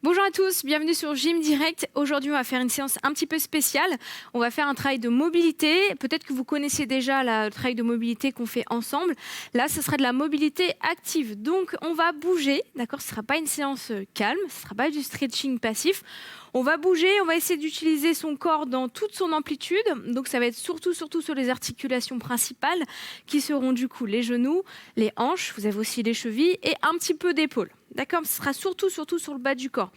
Bonjour à tous, bienvenue sur Gym Direct. Aujourd'hui, on va faire une séance un petit peu spéciale. On va faire un travail de mobilité. Peut-être que vous connaissez déjà le travail de mobilité qu'on fait ensemble. Là, ce sera de la mobilité active. Donc, on va bouger, d'accord ? Ce ne sera pas une séance calme, ce ne sera pas du stretching passif. On va bouger, on va essayer d'utiliser son corps dans toute son amplitude. Donc, ça va être surtout sur les articulations principales qui seront du coup les genoux, les hanches, vous avez aussi les chevilles et un petit peu d'épaule. D'accord ? Ce sera surtout sur le bas du corps.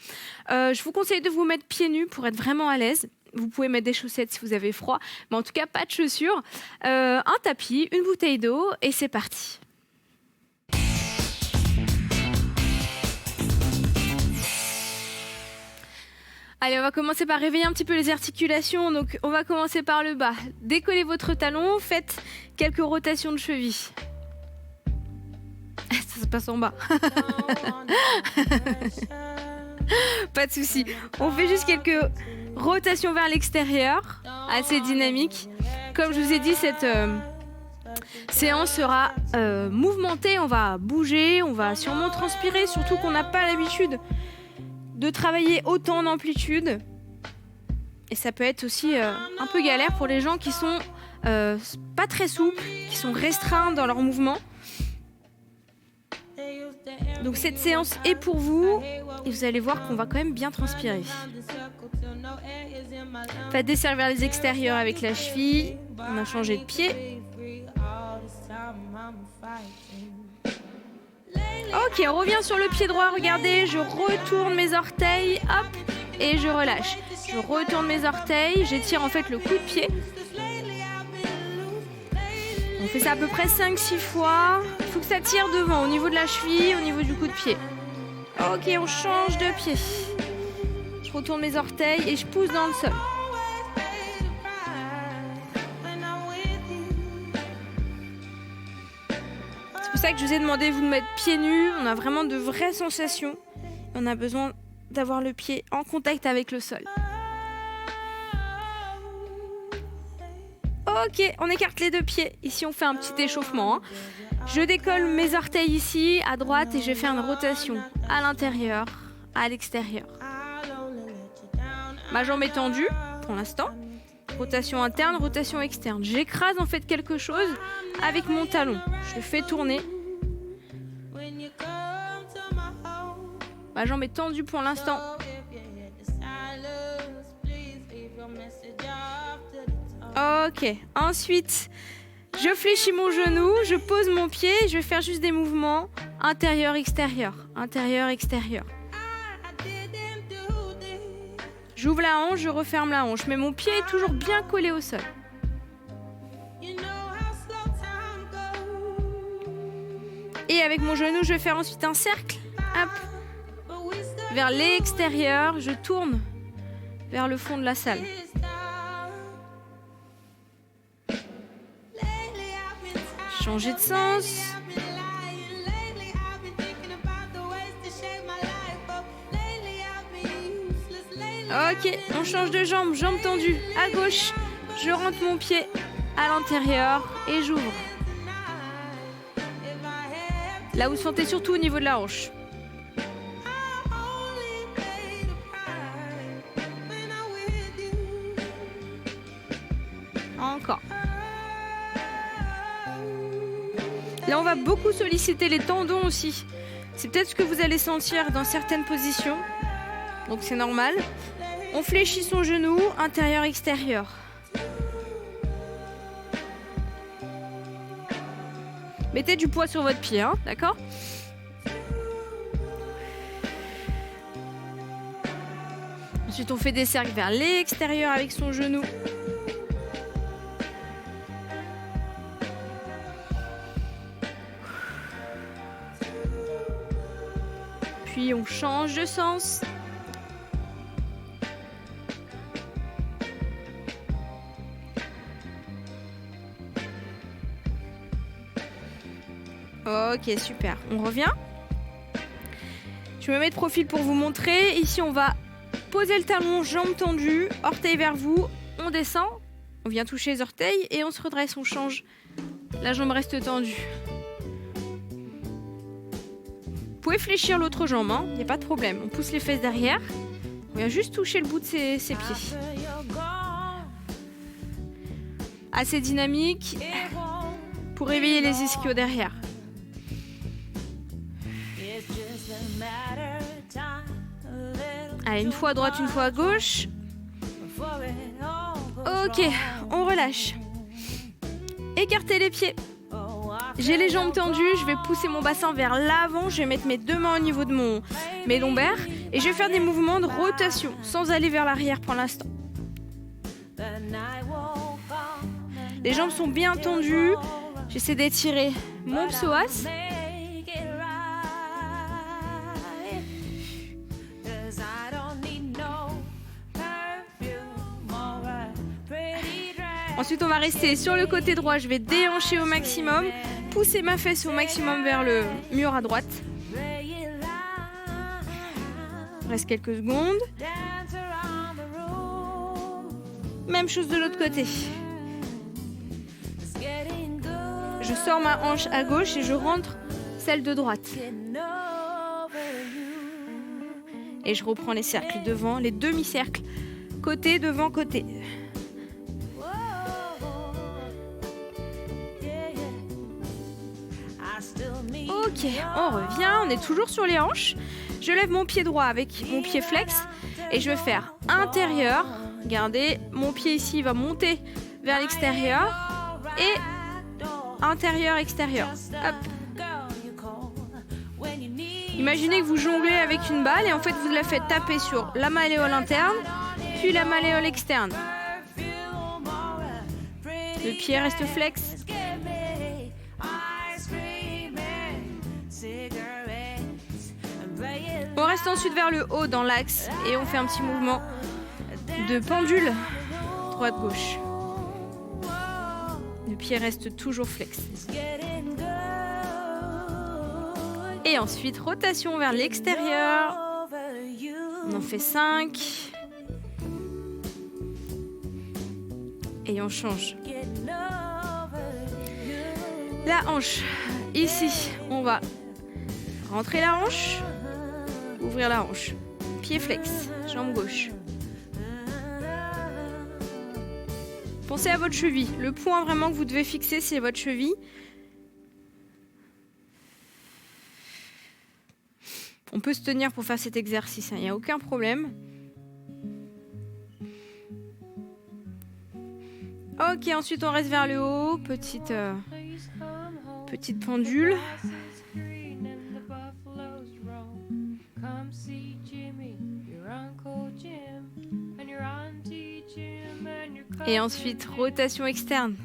Je vous conseille de vous mettre pieds nus pour être vraiment à l'aise. Vous pouvez mettre des chaussettes si vous avez froid, mais en tout cas, pas de chaussures. Un tapis, une bouteille d'eau et c'est parti. Allez, on va commencer par réveiller un petit peu les articulations. Donc, on va commencer par le bas. Décollez votre talon, faites quelques rotations de cheville. Ça se passe en bas. Pas de souci. On fait juste quelques rotations vers l'extérieur, assez dynamique. Comme je vous ai dit, cette séance sera mouvementée. On va bouger, on va sûrement transpirer, surtout qu'on n'a pas l'habitude de travailler autant en amplitude. Et ça peut être aussi un peu galère pour les gens qui sont pas très souples, qui sont restreints dans leurs mouvements. Donc cette séance est pour vous et vous allez voir qu'on va quand même bien transpirer. Faites des cercles vers les extérieurs avec la cheville. On a changé de pied. Ok, on revient sur le pied droit. Regardez, je retourne mes orteils, hop, et je relâche. Je retourne mes orteils, j'étire en fait le coup de pied. On fait ça à peu près 5-6 fois. Il faut que ça tire devant, au niveau de la cheville, au niveau du coup de pied. Ok, on change de pied. Je retourne mes orteils et je pousse dans le sol. C'est pour ça que je vous ai demandé vous de mettre pieds nus. On a vraiment de vraies sensations. On a besoin d'avoir le pied en contact avec le sol. Ok, on écarte les deux pieds. Ici, on fait un petit échauffement. Je décolle mes orteils ici, à droite, et je vais faire une rotation à l'intérieur, à l'extérieur. Ma jambe est tendue, pour l'instant. Rotation interne, rotation externe. J'écrase en fait quelque chose avec mon talon. Je le fais tourner. Ma jambe est tendue pour l'instant. Ok, ensuite, je fléchis mon genou, je pose mon pied, je vais faire juste des mouvements intérieur-extérieur, intérieur-extérieur. J'ouvre la hanche, je referme la hanche, mais mon pied est toujours bien collé au sol. Et avec mon genou, je vais faire ensuite un cercle, hop, vers l'extérieur, je tourne vers le fond de la salle. Changer de sens. Ok, on change de jambe, jambe tendue à gauche. Je rentre mon pied à l'intérieur et j'ouvre. Là, vous sentez surtout au niveau de la hanche. Encore. Là, on va beaucoup solliciter les tendons aussi. C'est peut-être ce que vous allez sentir dans certaines positions. Donc, c'est normal. On fléchit son genou, intérieur-extérieur. Mettez du poids sur votre pied, hein, d'accord ? Ensuite, on fait des cercles vers l'extérieur avec son genou. Puis on change de sens. Ok, super. On revient. Je me mets de profil pour vous montrer. Ici, on va poser le talon, jambes tendues, orteils vers vous. On descend. On vient toucher les orteils et on se redresse, on change. La jambe reste tendue. Vous pouvez fléchir l'autre jambe, il n'y a pas de problème. On pousse les fesses derrière. On vient juste toucher le bout de ses pieds. Assez dynamique pour réveiller les ischios derrière. Allez, une fois à droite, une fois à gauche. Ok, on relâche. Écartez les pieds. J'ai les jambes tendues, je vais pousser mon bassin vers l'avant. Je vais mettre mes deux mains au niveau de mes lombaires. Et je vais faire des mouvements de rotation, sans aller vers l'arrière pour l'instant. Les jambes sont bien tendues. J'essaie d'étirer mon psoas. Ensuite, on va rester sur le côté droit. Je vais déhancher au maximum, pousser ma fesse au maximum vers le mur à droite. Il reste quelques secondes. Même chose de l'autre côté. Je sors ma hanche à gauche et je rentre celle de droite. Et je reprends les cercles devant, les demi-cercles, côté devant côté. Ok, on revient, on est toujours sur les hanches. Je lève mon pied droit avec mon pied flex et je vais faire intérieur. Regardez, mon pied ici va monter vers l'extérieur et intérieur, extérieur. Hop. Imaginez que vous jonglez avec une balle et en fait vous la faites taper sur la malléole interne puis la malléole externe. Le pied reste flex. On reste ensuite vers le haut dans l'axe et on fait un petit mouvement de pendule droite-gauche. Le pied reste toujours flex. Et ensuite, rotation vers l'extérieur. On en fait 5. Et on change. La hanche. Ici, on va rentrer la hanche. Ouvrir la hanche. Pied flex. Jambe gauche. Pensez à votre cheville. Le point vraiment que vous devez fixer, c'est votre cheville. On peut se tenir pour faire cet exercice, il n'y a aucun problème. Ok, ensuite on reste vers le haut. Petite pendule. Et ensuite, rotation externe.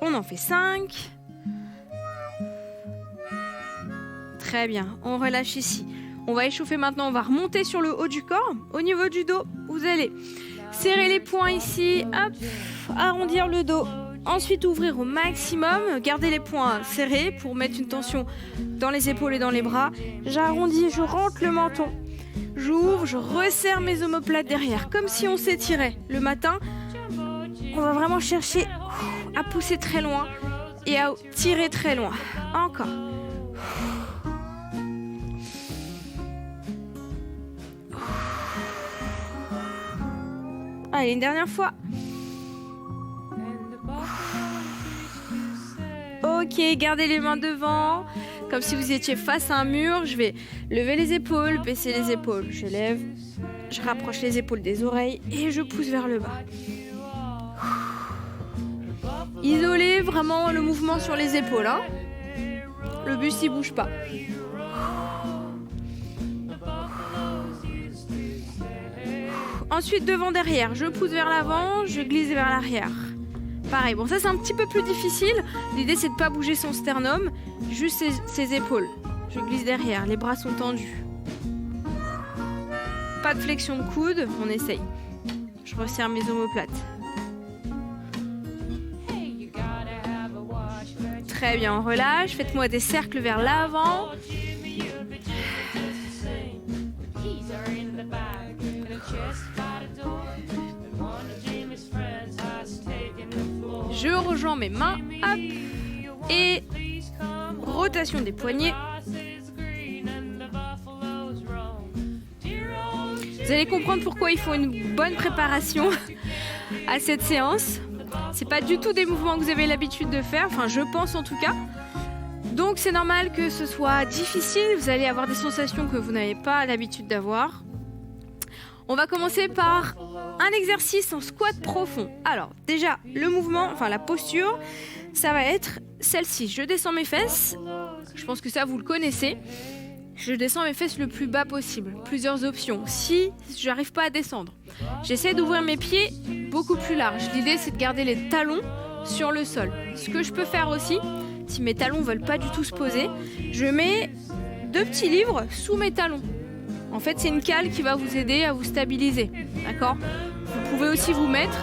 On en fait 5. Très bien, on relâche ici. On va échauffer maintenant, on va remonter sur le haut du corps. Au niveau du dos, vous allez serrer les poings ici, hop, arrondir le dos. Ensuite, ouvrir au maximum, garder les poings serrés pour mettre une tension dans les épaules et dans les bras. J'arrondis, je rentre le menton. J'ouvre, je resserre mes omoplates derrière, comme si on s'étirait. Le matin, on va vraiment chercher à pousser très loin et à tirer très loin. Encore. Allez, une dernière fois. Ok, gardez les mains devant, comme si vous étiez face à un mur. Je vais lever les épaules, baisser les épaules. Je lève, je rapproche les épaules des oreilles et je pousse vers le bas. Isolez vraiment le mouvement sur les épaules. Hein. Le buste, il bouge pas. Ensuite, devant, derrière. Je pousse vers l'avant, je glisse vers l'arrière. Pareil, bon ça c'est un petit peu plus difficile. L'idée c'est de ne pas bouger son sternum, juste ses épaules. Je glisse derrière, les bras sont tendus. Pas de flexion de coude, on essaye. Je resserre mes omoplates. Très bien, on relâche. Faites-moi des cercles vers l'avant. Je rejoins mes mains, hop, et rotation des poignets. Vous allez comprendre pourquoi il faut une bonne préparation à cette séance. C'est pas du tout des mouvements que vous avez l'habitude de faire, enfin je pense en tout cas. Donc c'est normal que ce soit difficile, vous allez avoir des sensations que vous n'avez pas l'habitude d'avoir. On va commencer par un exercice en squat profond. Alors déjà le mouvement, enfin la posture, ça va être celle-ci. Je descends mes fesses, je pense que ça vous le connaissez. Je descends mes fesses le plus bas possible. Plusieurs options. Si je n'arrive pas à descendre, j'essaie d'ouvrir mes pieds beaucoup plus larges. L'idée, c'est de garder les talons sur le sol. Ce que je peux faire aussi, si mes talons ne veulent pas du tout se poser, je mets 2 petits livres sous mes talons. En fait, c'est une cale qui va vous aider à vous stabiliser. D'accord ? Vous pouvez aussi vous mettre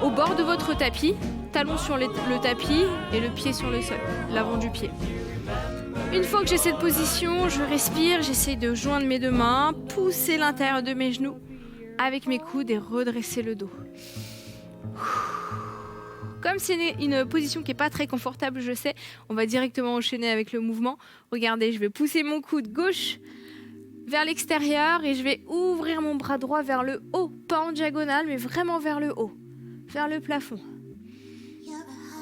au bord de votre tapis, talons sur le tapis et le pied sur le sol, l'avant du pied. Une fois que j'ai cette position, je respire, j'essaie de joindre mes 2 mains, pousser l'intérieur de mes genoux avec mes coudes et redresser le dos. Comme c'est une position qui n'est pas très confortable, je sais, on va directement enchaîner avec le mouvement. Regardez, je vais pousser mon coude gauche vers l'extérieur et je vais ouvrir mon bras droit vers le haut, pas en diagonale, mais vraiment vers le haut, vers le plafond.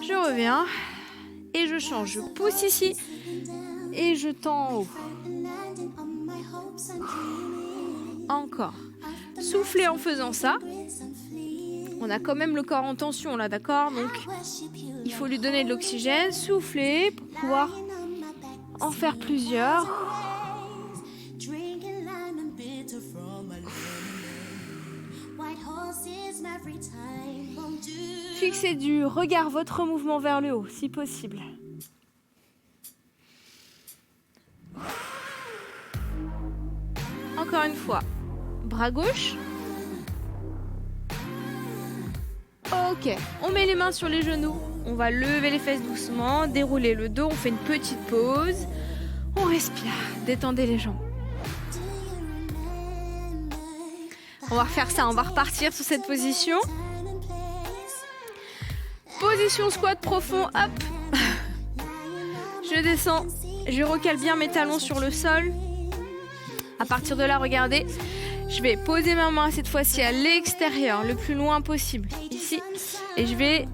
Je reviens et je change, je pousse ici. Et je tends en haut. Encore. Soufflez en faisant ça. On a quand même le corps en tension là, d'accord ? Donc, il faut lui donner de l'oxygène. Soufflez pour pouvoir en faire plusieurs. Fixez du regard votre mouvement vers le haut, si possible. Encore une fois, bras gauche. Ok, on met les mains sur les genoux. On va lever les fesses doucement, dérouler le dos. On fait une petite pause. On respire, détendez les jambes. On va refaire ça, on va repartir sur cette position. Position squat profond, hop. Je descends, je recale bien mes talons sur le sol. À partir de là, regardez, je vais poser ma main cette fois-ci à l'extérieur, le plus loin possible, ici. Et je vais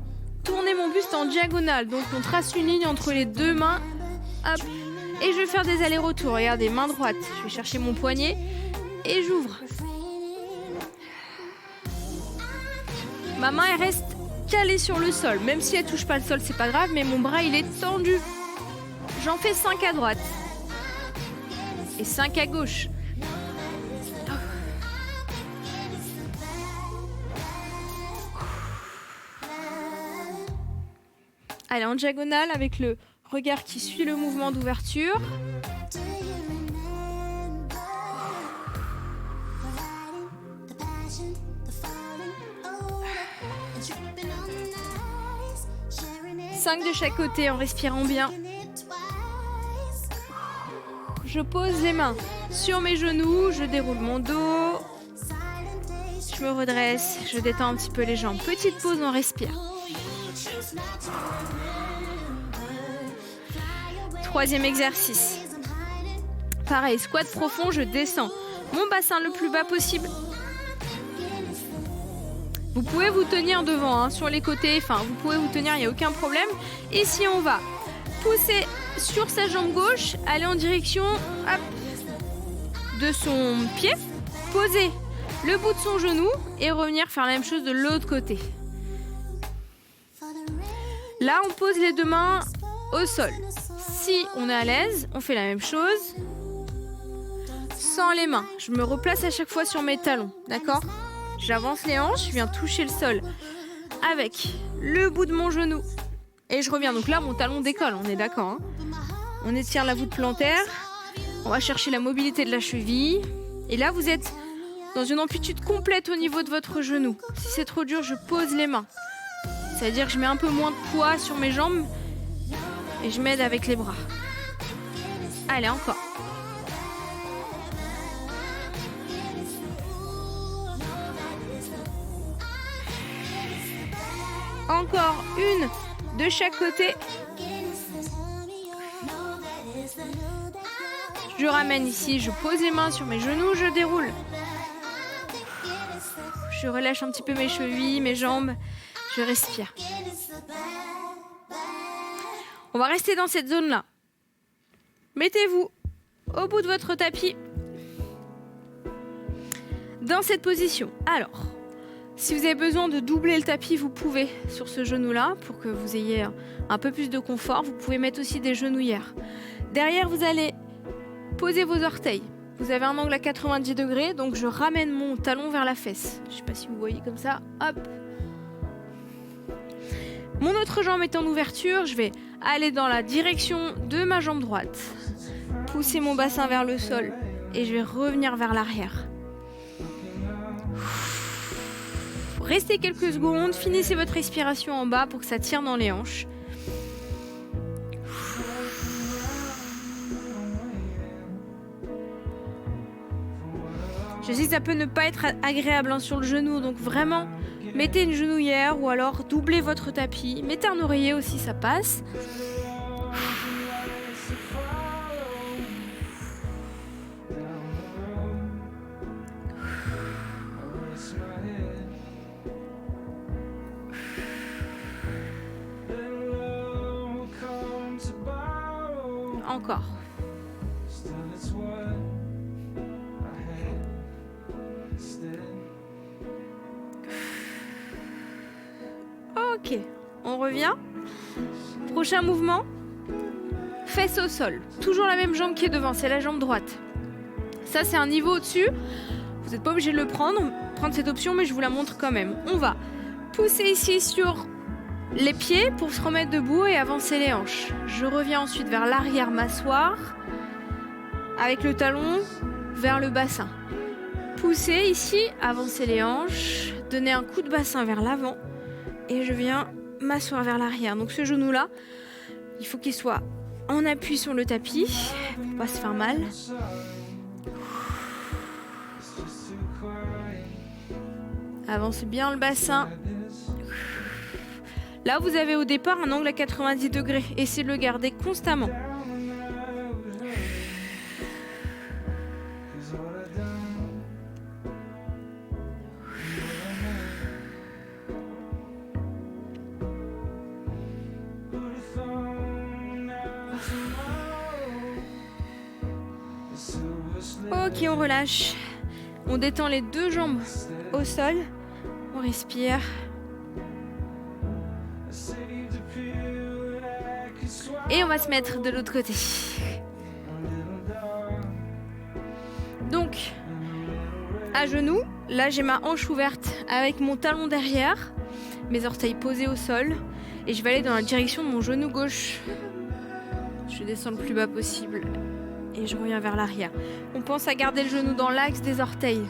tourner mon buste en diagonale. Donc on trace une ligne entre les 2 mains, hop. Et je vais faire des allers-retours. Regardez, main droite, je vais chercher mon poignet et j'ouvre. Ma main, elle reste calée sur le sol. Même si elle touche pas le sol, c'est pas grave, mais mon bras, il est tendu. J'en fais 5 à droite. Et 5 à gauche. Allez, en diagonale avec le regard qui suit le mouvement d'ouverture. Cinq de chaque côté en respirant bien. Je pose les mains sur mes genoux, je déroule mon dos, je me redresse, je détends un petit peu les jambes. Petite pause, on respire. Troisième exercice. Pareil, squat profond, je descends mon bassin le plus bas possible. Vous pouvez vous tenir devant, sur les côtés, enfin vous pouvez vous tenir, il n'y a aucun problème. Ici on va pousser sur sa jambe gauche, aller en direction de son pied, poser le bout de son genou et revenir faire la même chose de l'autre côté. Là, on pose les 2 mains au sol. Si on est à l'aise, on fait la même chose sans les mains. Je me replace à chaque fois sur mes talons, d'accord ? J'avance les hanches, je viens toucher le sol avec le bout de mon genou. Et je reviens, donc là mon talon décolle, on est d'accord. On étire la voûte plantaire, on va chercher la mobilité de la cheville. Et là vous êtes dans une amplitude complète au niveau de votre genou. Si c'est trop dur, je pose les mains. C'est-à-dire que je mets un peu moins de poids sur mes jambes et je m'aide avec les bras. Allez, encore. Encore une de chaque côté. Je ramène ici, je pose les mains sur mes genoux, je déroule. Je relâche un petit peu mes chevilles, mes jambes. Je respire. On va rester dans cette zone-là. Mettez-vous au bout de votre tapis. Dans cette position. Alors, si vous avez besoin de doubler le tapis, vous pouvez sur ce genou-là pour que vous ayez un peu plus de confort. Vous pouvez mettre aussi des genouillères. Derrière, vous allez poser vos orteils. Vous avez un angle à 90 degrés, donc je ramène mon talon vers la fesse. Je ne sais pas si vous voyez comme ça. Hop. Mon autre jambe est en ouverture. Je vais aller dans la direction de ma jambe droite. Pousser mon bassin vers le sol et je vais revenir vers l'arrière. Restez quelques secondes, finissez votre respiration en bas pour que ça tire dans les hanches. Je sais que ça peut ne pas être agréable sur le genou, donc vraiment, mettez une genouillère ou alors doublez votre tapis. Mettez un oreiller aussi, ça passe. Encore. Ok, on revient. Prochain mouvement. Fesses au sol. Toujours la même jambe qui est devant, c'est la jambe droite. Ça, c'est un niveau au-dessus. Vous n'êtes pas obligé de le prendre cette option, mais je vous la montre quand même. On va pousser ici sur les pieds pour se remettre debout et avancer les hanches. Je reviens ensuite vers l'arrière, m'asseoir avec le talon vers le bassin. Poussez ici, avancer les hanches, donner un coup de bassin vers l'avant et je viens m'asseoir vers l'arrière. Donc ce genou-là, il faut qu'il soit en appui sur le tapis pour pas se faire mal. Avancez bien le bassin. Là, vous avez au départ un angle à 90 degrés. Essayez de le garder constamment. Ok, on relâche. On détend les deux jambes au sol. On respire. Et on va se mettre de l'autre côté. Donc, à genoux, là j'ai ma hanche ouverte avec mon talon derrière, mes orteils posés au sol, et je vais aller dans la direction de mon genou gauche. Je descends le plus bas possible et je reviens vers l'arrière. On pense à garder le genou dans l'axe des orteils.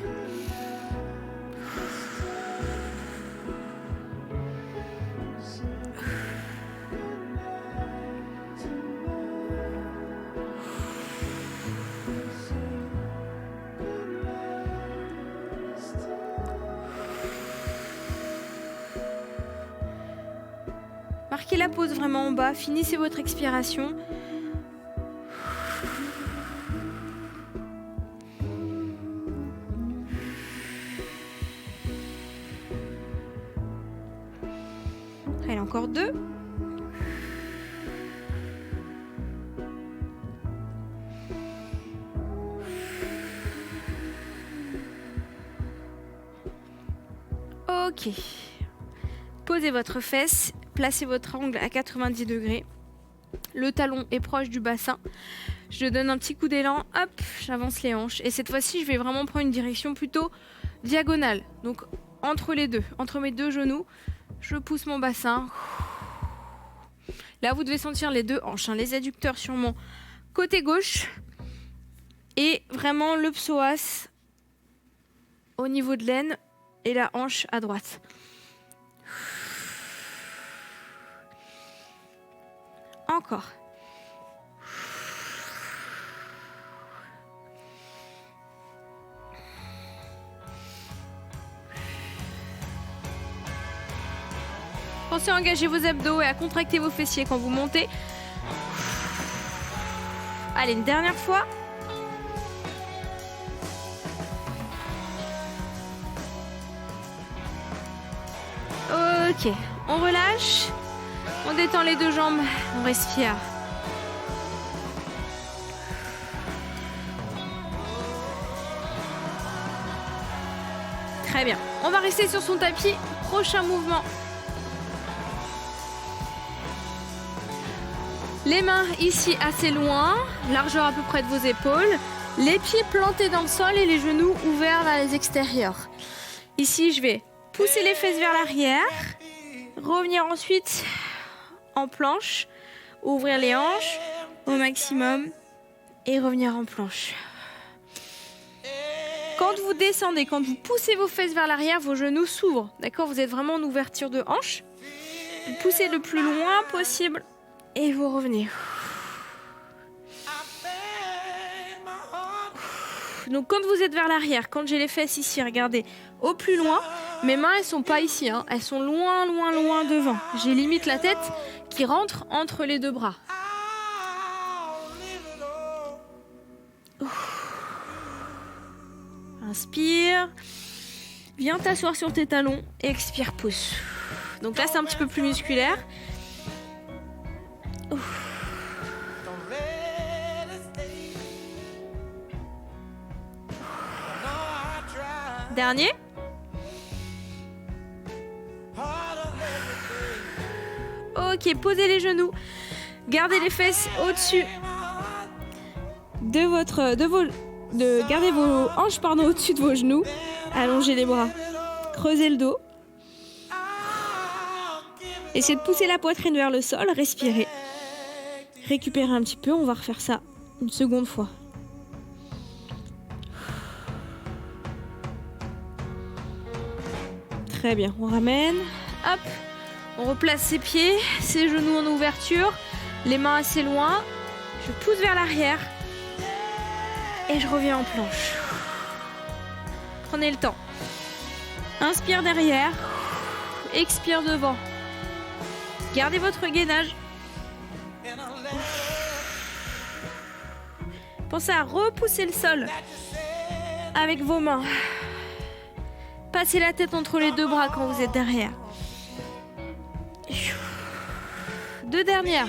Marquez la pause vraiment en bas, finissez votre expiration. Allez, encore deux. Ok. Posez votre fesse. Placez votre angle à 90 degrés. Le talon est proche du bassin. Je donne un petit coup d'élan. Hop, j'avance les hanches. Et cette fois-ci, je vais vraiment prendre une direction plutôt diagonale. Donc, entre les deux, entre mes deux genoux, je pousse mon bassin. Là, vous devez sentir les deux hanches, les adducteurs sur mon côté gauche. Et vraiment le psoas au niveau de l'aine et la hanche à droite. Encore. Pensez à engager vos abdos et à contracter vos fessiers quand vous montez. Allez, une dernière fois. Ok, on relâche. On détend les deux jambes. On respire. Très bien. On va rester sur son tapis. Prochain mouvement. Les mains ici assez loin, largeur à peu près de vos épaules. Les pieds plantés dans le sol et les genoux ouverts vers les extérieurs. Ici, je vais pousser les fesses vers l'arrière. Revenir ensuite en planche. Ouvrir les hanches au maximum et revenir en planche. Quand vous descendez, quand vous poussez vos fesses vers l'arrière, vos genoux s'ouvrent. D'accord ? Vous êtes vraiment en ouverture de hanche. Vous poussez le plus loin possible et vous revenez. Donc quand vous êtes vers l'arrière, quand j'ai les fesses ici, regardez, au plus loin, mes mains elles sont pas ici, hein, elles sont loin, loin, loin devant. J'ai limite la tête qui rentre entre les deux bras. Inspire, viens t'asseoir sur tes talons, expire, pousse. Donc là c'est un petit peu plus musculaire. Dernier. Ok, posez les genoux. Gardez les fesses au-dessus gardez vos hanches au-dessus de vos genoux. Allongez les bras. Creusez le dos. Essayez de pousser la poitrine vers le sol. Respirez. Récupérez un petit peu. On va refaire ça une seconde fois. Très bien. On ramène. Hop. On replace ses pieds, ses genoux en ouverture, les mains assez loin. Je pousse vers l'arrière et je reviens en planche. Prenez le temps. Inspire derrière, expire devant. Gardez votre gainage. Pensez à repousser le sol avec vos mains. Passez la tête entre les deux bras quand vous êtes derrière. Deux dernières.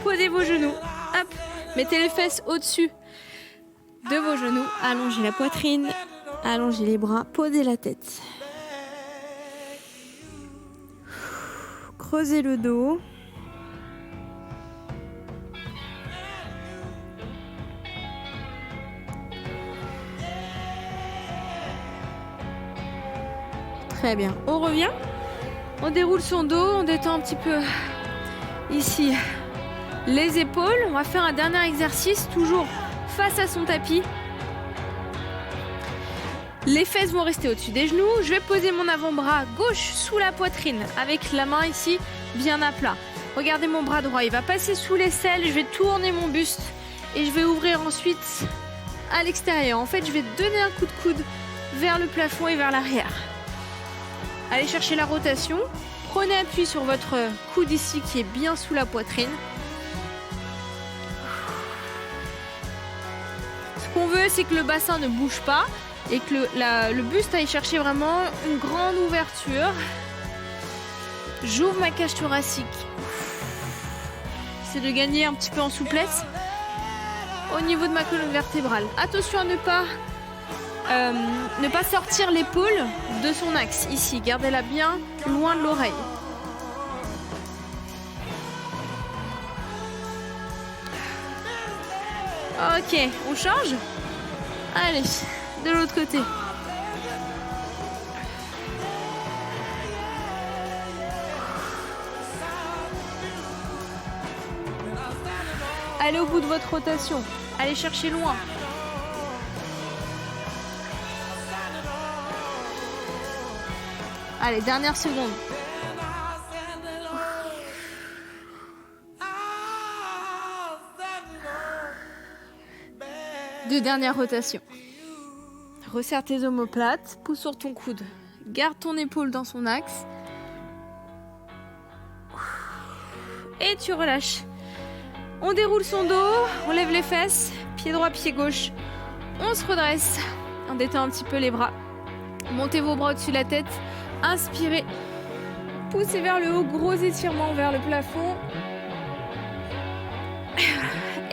Posez vos genoux. Hop. Mettez les fesses au-dessus de vos genoux. Allongez la poitrine. Allongez les bras. Posez la tête. Creusez le dos. Très bien. On revient. On déroule son dos. On détend un petit peu ici les épaules. On va faire un dernier exercice, toujours face à son tapis. Les fesses vont rester au-dessus des genoux. Je vais poser mon avant-bras gauche sous la poitrine avec la main ici bien à plat. Regardez mon bras droit. Il va passer sous l'aisselle. Je vais tourner mon buste et je vais ouvrir ensuite à l'extérieur. En fait, je vais donner un coup de coude vers le plafond et vers l'arrière. Allez chercher la rotation. Prenez appui sur votre coude ici qui est bien sous la poitrine. Ce qu'on veut, c'est que le bassin ne bouge pas et que le buste aille chercher vraiment une grande ouverture. J'ouvre ma cage thoracique. C'est de gagner un petit peu en souplesse au niveau de ma colonne vertébrale. Attention à ne pas sortir l'épaule de son axe. Ici, gardez-la bien loin de l'oreille. Ok, on change. Allez, de l'autre côté. Allez au bout de votre rotation. Allez chercher loin. Allez, dernière seconde. Deux dernières rotations. Resserre tes omoplates, pousse sur ton coude. Garde ton épaule dans son axe. Et tu relâches. On déroule son dos, on lève les fesses, pied droit, pied gauche. On se redresse, on détend un petit peu les bras. Montez vos bras au-dessus de la tête. Inspirez. Poussez vers le haut, gros étirement vers le plafond.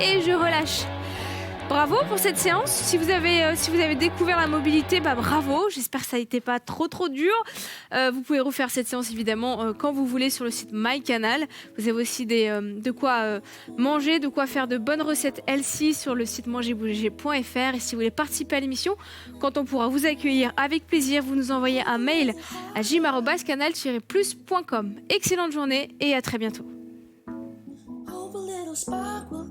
Et je relâche. Bravo pour cette séance. Si vous avez découvert la mobilité, bravo. J'espère que ça n'était pas trop dur. Vous pouvez refaire cette séance évidemment quand vous voulez sur le site MyCanal. Vous avez aussi de quoi manger, de quoi faire de bonnes recettes healthy sur le site mangerbouger.fr. Et si vous voulez participer à l'émission, quand on pourra vous accueillir avec plaisir, vous nous envoyez un mail à gym@canal-plus.com. Excellente journée et à très bientôt. Hope a little spark will